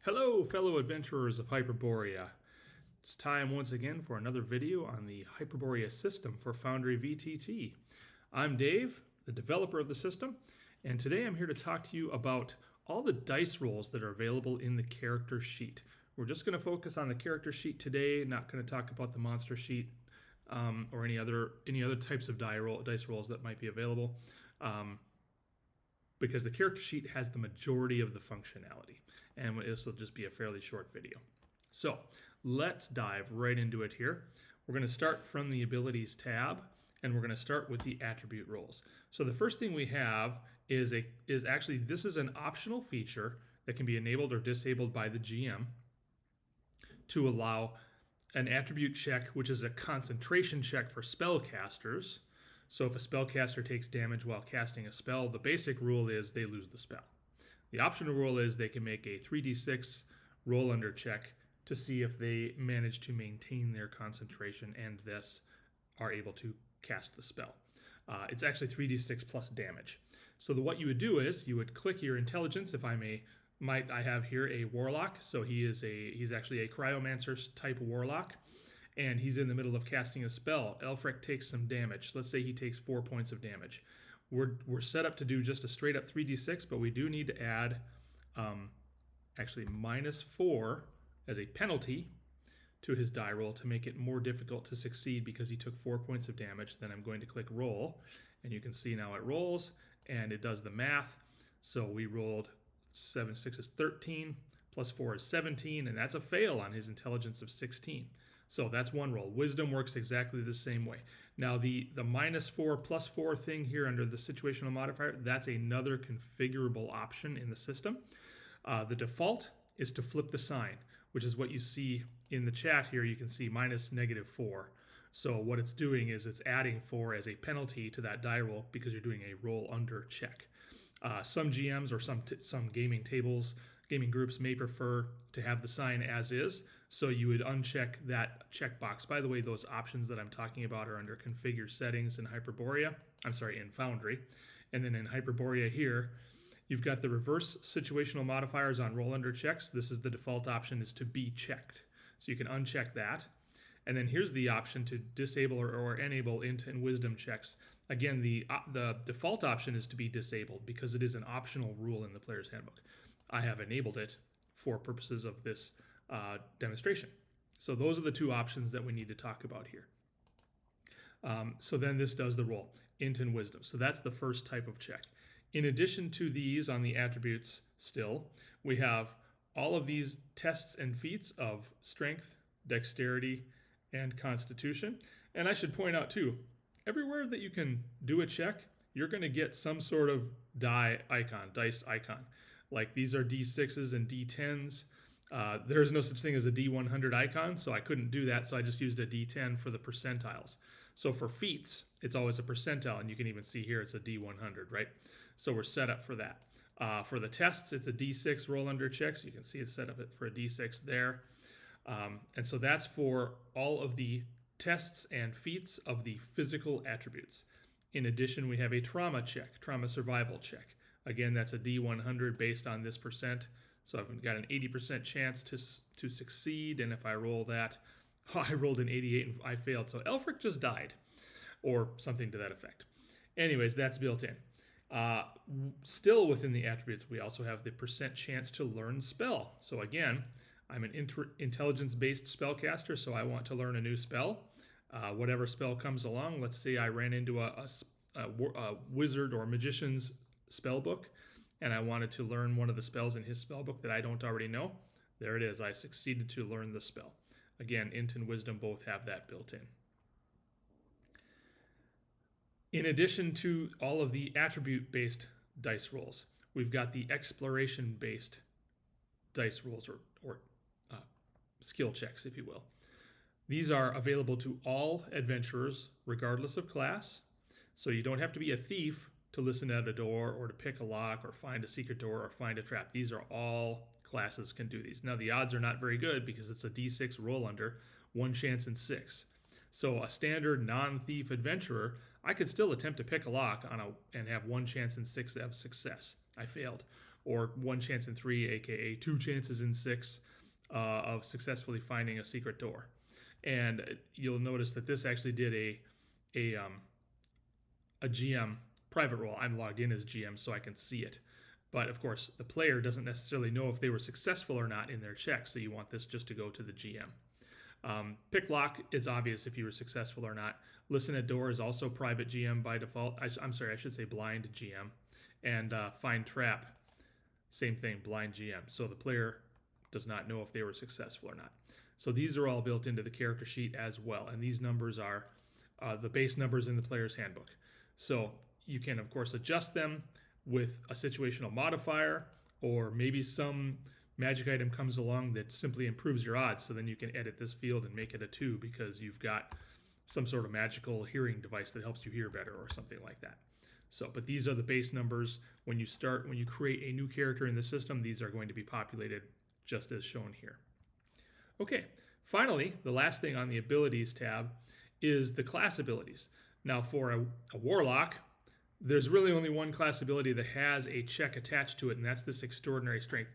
Hello, fellow adventurers of Hyperborea. It's time once again for another video on the Hyperborea system for Foundry VTT. I'm Dave, the developer of the system, and today I'm here to talk to you about all the dice rolls that are available in the character sheet. We're just going to focus on the character sheet today, not going to talk about the monster sheet or any other types of dice rolls that might be available. Because the character sheet has the majority of the functionality, and this will just be a fairly short video. So let's dive right into it here. We're going to start from the abilities tab, and we're going to start with the attribute roles. So the first thing we have is actually this is an optional feature that can be enabled or disabled by the GM to allow an attribute check, which is a concentration check for spellcasters. So if a spellcaster takes damage while casting a spell, the basic rule is they lose the spell. The optional rule is they can make a 3d6 roll under check to see if they manage to maintain their concentration and thus are able to cast the spell. It's actually 3d6 plus damage. So what you would do is you would click your intelligence. If I I have here a warlock. So he's actually a cryomancer type warlock. And he's in the middle of casting a spell. Elfric takes some damage. Let's say he takes 4 points of damage. We're set up to do just a straight up 3d6, but we do need to add actually -4 as a penalty to his die roll to make it more difficult to succeed because he took 4 points of damage. Then I'm going to click roll, and you can see now it rolls and it does the math. So we rolled 7, 6 is 13, plus 4 is 17, and that's a fail on his intelligence of 16. So that's one roll. Wisdom works exactly the same way. Now the -4 plus 4 thing here under the situational modifier, that's another configurable option in the system. The default is to flip the sign, which is what you see in the chat here. You can see -4. So what it's doing is it's adding 4 as a penalty to that die roll because you're doing a roll under check. Some GMs or some gaming groups may prefer to have the sign as is, so you would uncheck that checkbox. By the way, those options that I'm talking about are under configure settings in in Foundry. And then in Hyperborea here, you've got the reverse situational modifiers on roll under checks. This is the default option, is to be checked. So you can uncheck that. And then here's the option to disable or enable int and wisdom checks. Again, the default option is to be disabled because it is an optional rule in the player's handbook. I have enabled it for purposes of this demonstration. So those are the two options that we need to talk about here. So then this does the roll, int and wisdom. So that's the first type of check. In addition to these on the attributes still, we have all of these tests and feats of strength, dexterity, and constitution. And I should point out too, everywhere that you can do a check, you're going to get some sort of dice icon. Like these are D6s and D10s. There's no such thing as a D100 icon, so I couldn't do that, so I just used a D10 for the percentiles. So for feats, it's always a percentile, and you can even see here it's a D100, right? So we're set up for that. For the tests, it's a D6 roll under check, so you can see it's set up for a D6 there. And so that's for all of the tests and feats of the physical attributes. In addition, we have a trauma check, trauma survival check. Again, that's a D100 based on this percent. So I've got an 80% chance to succeed. And if I roll that, I rolled an 88 and I failed. So Elfric just died or something to that effect. Anyways, that's built in. Still within the attributes, we also have the percent chance to learn spell. So again, I'm an intelligence-based spellcaster, so I want to learn a new spell. Whatever spell comes along, let's say I ran into a wizard or magician's spell book, and I wanted to learn one of the spells in his spell book that I don't already know. There it is. I succeeded to learn the spell. Again, int and wisdom both have that built in. In addition to all of the attribute-based dice rolls, we've got the exploration-based dice rolls or skill checks, if you will. These are available to all adventurers, regardless of class. So you don't have to be a thief to listen at a door or to pick a lock or find a secret door or find a trap. These are all classes can do these. Now the odds are not very good because it's a D6 roll under, 1 chance in 6. So a standard non-thief adventurer, I could still attempt to pick a lock and have 1 chance in 6 of success. I failed. or 1 chance in 3, aka 2 chances in 6 of successfully finding a secret door. And you'll notice that this actually did a GM private role. I'm logged in as GM so I can see it. But of course, the player doesn't necessarily know if they were successful or not in their check, so you want this just to go to the GM. Pick lock is obvious if you were successful or not. Listen at door is also private GM by default. I'm sorry, I should say blind GM. And find trap, same thing, blind GM. So the player does not know if they were successful or not. So these are all built into the character sheet as well. And these numbers are the base numbers in the player's handbook. So you can, of course, adjust them with a situational modifier, or maybe some magic item comes along that simply improves your odds. So then you can edit this field and make it a 2 because you've got some sort of magical hearing device that helps you hear better or something like that. So, but these are the base numbers. When you create a new character in the system, these are going to be populated just as shown here. Okay, finally, the last thing on the abilities tab is the class abilities. Now for a warlock, there's really only one class ability that has a check attached to it, and that's this extraordinary strength,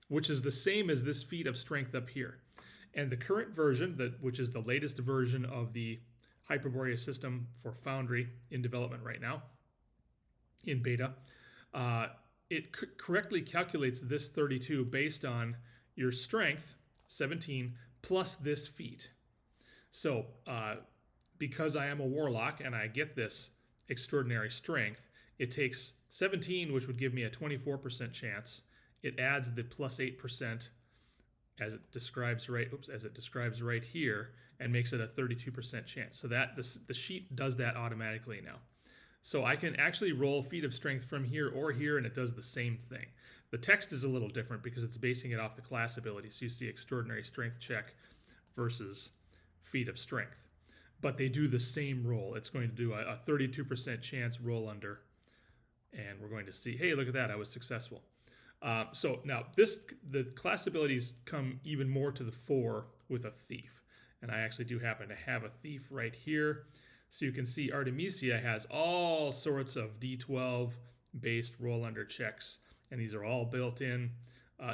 which is the same as this feat of strength up here. And the current version, which is the latest version of the Hyperborea system for Foundry in development right now, in beta, it correctly calculates this 32 based on your strength, 17, plus this feat. So because I am a warlock and I get this extraordinary strength, it takes 17, which would give me a 24% chance. It adds the plus 8% as it describes right here, and makes it a 32% chance. So that the sheet does that automatically now. So I can actually roll feat of strength from here or here, and it does the same thing. The text is a little different because it's basing it off the class ability. So you see extraordinary strength check versus feat of strength. But they do the same roll. It's going to do a 32% chance roll under, and we're going to see, hey, look at that, I was successful. So now the class abilities come even more to the fore with a thief. And I actually do happen to have a thief right here. So you can see Artemisia has all sorts of D12 based roll under checks, and these are all built in.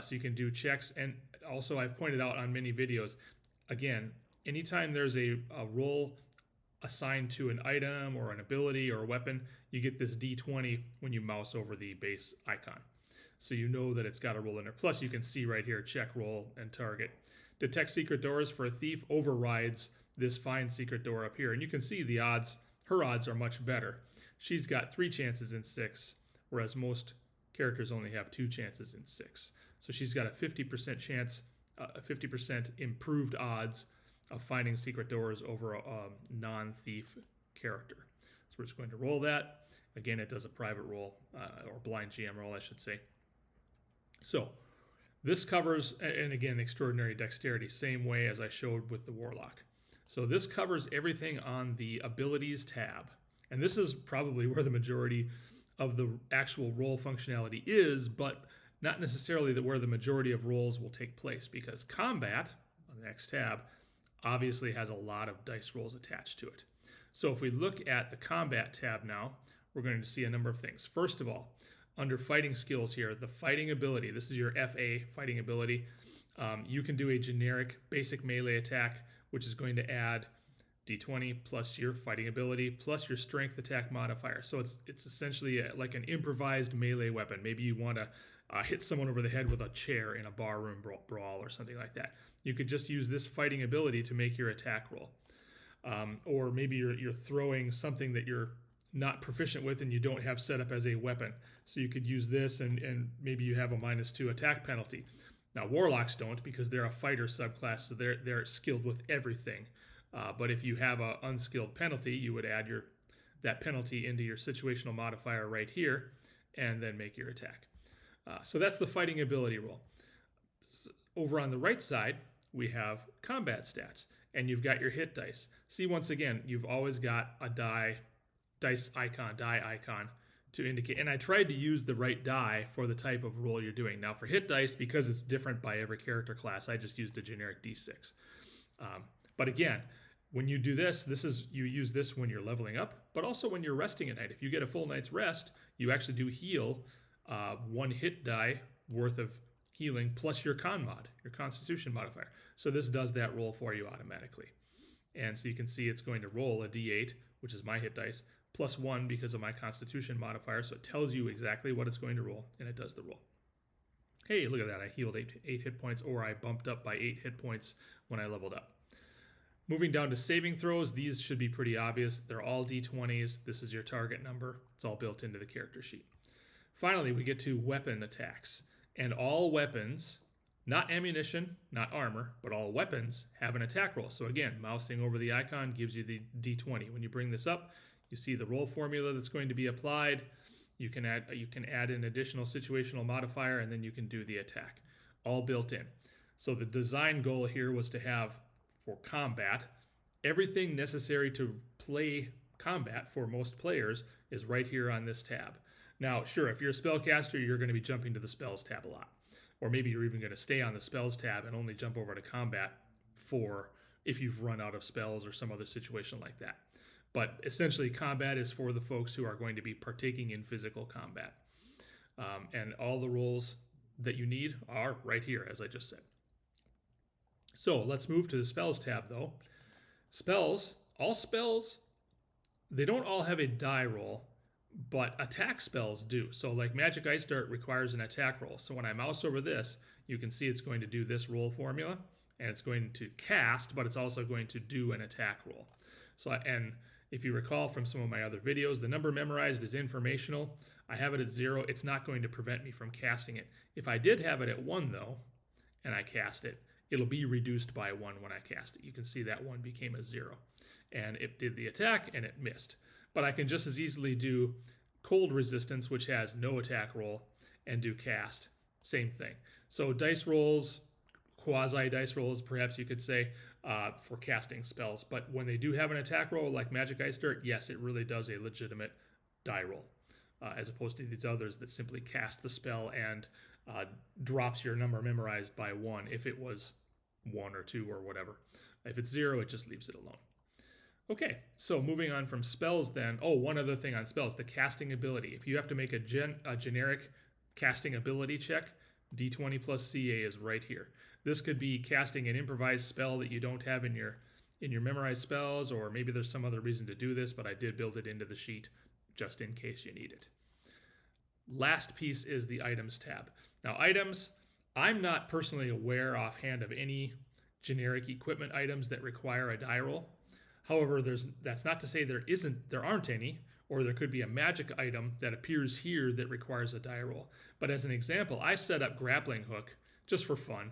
So you can do checks. And also I've pointed out on many videos, again, anytime there's a roll assigned to an item or an ability or a weapon, you get this D20 when you mouse over the base icon. So you know that it's got a roll in there. Plus you can see right here, check, roll, and target. Detect secret doors for a thief overrides this find secret door up here. And you can see the odds, her odds are much better. She's got 3 chances in 6, whereas most characters only have 2 chances in 6. So she's got a 50% chance, 50% improved odds of finding secret doors over a non-thief character. So we're just going to roll that. Again, it does a private roll, or blind GM roll, I should say. So this covers, and again, extraordinary dexterity, same way as I showed with the warlock. So this covers everything on the abilities tab. And this is probably where the majority of the actual roll functionality is, but not necessarily where the majority of rolls will take place, because combat, on the next tab, obviously has a lot of dice rolls attached to it. So if we look at the combat tab now, we're going to see a number of things. First of all, under fighting skills here, the fighting ability, this is your FA fighting ability. You can do a generic basic melee attack, which is going to add D20 plus your fighting ability plus your strength attack modifier. So it's essentially like an improvised melee weapon. Maybe you want to hit someone over the head with a chair in a barroom brawl or something like that. You could just use this fighting ability to make your attack roll. Or maybe you're throwing something that you're not proficient with and you don't have set up as a weapon. So you could use this and maybe you have a -2 attack penalty. Now warlocks don't, because they're a fighter subclass, so they're skilled with everything. But if you have an unskilled penalty, you would add that penalty into your situational modifier right here and then make your attack. So that's the fighting ability roll. Over on the right side, we have combat stats, and you've got your hit dice. See, once again, you've always got a die icon to indicate, and I tried to use the right die for the type of roll you're doing. Now for hit dice, because it's different by every character class, I just used a generic D6. But again, when you do this, you use this when you're leveling up, but also when you're resting at night. If you get a full night's rest, you actually do heal 1 hit die worth of healing plus your con mod, your constitution modifier. So this does that roll for you automatically. And so you can see it's going to roll a d8, which is my hit dice, plus 1 because of my constitution modifier. So it tells you exactly what it's going to roll, and it does the roll. Hey, look at that. I healed 8 hit points, or I bumped up by 8 hit points when I leveled up. Moving down to saving throws, these should be pretty obvious. They're all d20s. This is your target number. It's all built into the character sheet. Finally, we get to weapon attacks. And all weapons, not ammunition, not armor, but all weapons have an attack roll. So again, mousing over the icon gives you the d20. When you bring this up, you see the roll formula that's going to be applied. You can add an additional situational modifier, and then you can do the attack, all built in. So the design goal here was to have, for combat, everything necessary to play combat for most players is right here on this tab. Now, sure, if you're a spellcaster, you're going to be jumping to the spells tab a lot. Or maybe you're even going to stay on the spells tab and only jump over to combat for if you've run out of spells or some other situation like that. But essentially, combat is for the folks who are going to be partaking in physical combat. And all the rolls that you need are right here, as I just said. So let's move to the spells tab, though. Spells, all spells, they don't all have a die roll, but attack spells do. So like Magic Ice Dart requires an attack roll. So when I mouse over this, you can see it's going to do this roll formula, and it's going to cast, but it's also going to do an attack roll. So, and if you recall from some of my other videos, the number memorized is informational. I have it at 0. It's not going to prevent me from casting it. If I did have it at 1, though, and I cast it, it'll be reduced by 1 when I cast it. You can see that 1 became a 0. And it did the attack, and it missed. But I can just as easily do cold resistance, which has no attack roll, and do cast. Same thing. So dice rolls, quasi dice rolls, perhaps you could say, for casting spells. But when they do have an attack roll like Magic Ice Dart, yes, it really does a legitimate die roll, as opposed to these others that simply cast the spell and drops your number memorized by 1 if it was 1 or 2 or whatever. If it's 0, it just leaves it alone. Okay, so moving on from spells then. Oh, one other thing on spells, the casting ability. If you have to make a generic casting ability check, D20 plus CA is right here. This could be casting an improvised spell that you don't have in your memorized spells, or maybe there's some other reason to do this, but I did build it into the sheet just in case you need it. Last piece is the items tab. Now items, I'm not personally aware offhand of any generic equipment items that require a die roll. However, that's not to say there aren't any, or there could be a magic item that appears here that requires a die roll. But as an example, I set up grappling hook just for fun.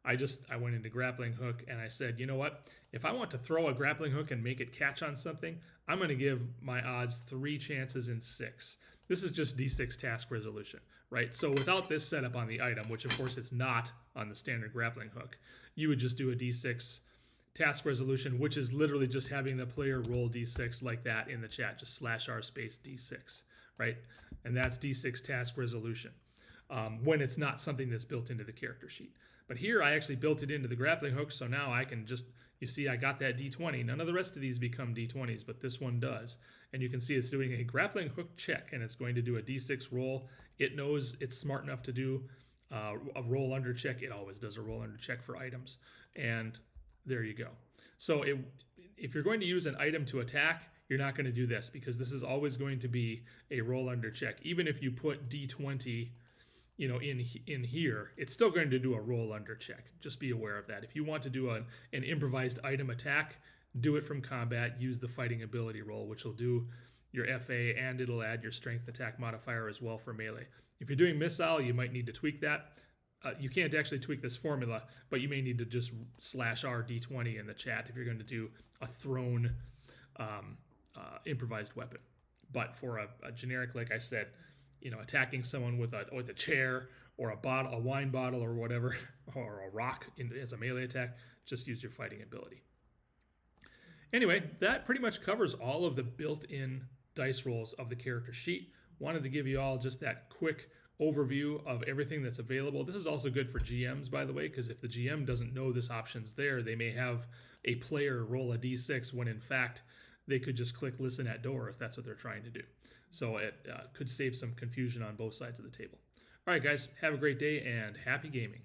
I went into grappling hook and I said, you know what? If I want to throw a grappling hook and make it catch on something, I'm going to give my odds 3 chances in 6. This is just D6 task resolution, right? So without this setup on the item, which of course it's not on the standard grappling hook, you would just do a D6 task resolution, which is literally just having the player roll D6 like that in the chat, just /r space D6, right? And that's D6 task resolution when it's not something that's built into the character sheet. But here I actually built it into the grappling hook, so now I can just, you see I got that D20. None of the rest of these become D20s, but this one does. And you can see it's doing a grappling hook check, and it's going to do a D6 roll. It knows it's smart enough to do a roll under check. It always does a roll under check for items. And there you go. So if you're going to use an item to attack, you're not going to do this, because this is always going to be a roll under check. Even if you put D20 in here, it's still going to do a roll under check. Just be aware of that. If you want to do an improvised item attack, do it from combat, use the fighting ability roll, which will do your FA, and it'll add your strength attack modifier as well for melee. If you're doing missile, you might need to tweak that. You can't actually tweak this formula, but you may need to just /r D20 in the chat if you're going to do a thrown improvised weapon. But for a generic, like I said, attacking someone with a chair or a wine bottle or whatever, or a rock as a melee attack, just use your fighting ability. Anyway, that pretty much covers all of the built-in dice rolls of the character sheet. Wanted to give you all just that quick overview of everything that's available. This is also good for GMs, by the way, because if the GM doesn't know this option's there, they may have a player roll a d6 when in fact they could just click listen at door if that's what they're trying to do. So it could save some confusion on both sides of the table. All right, guys, have a great day and happy gaming.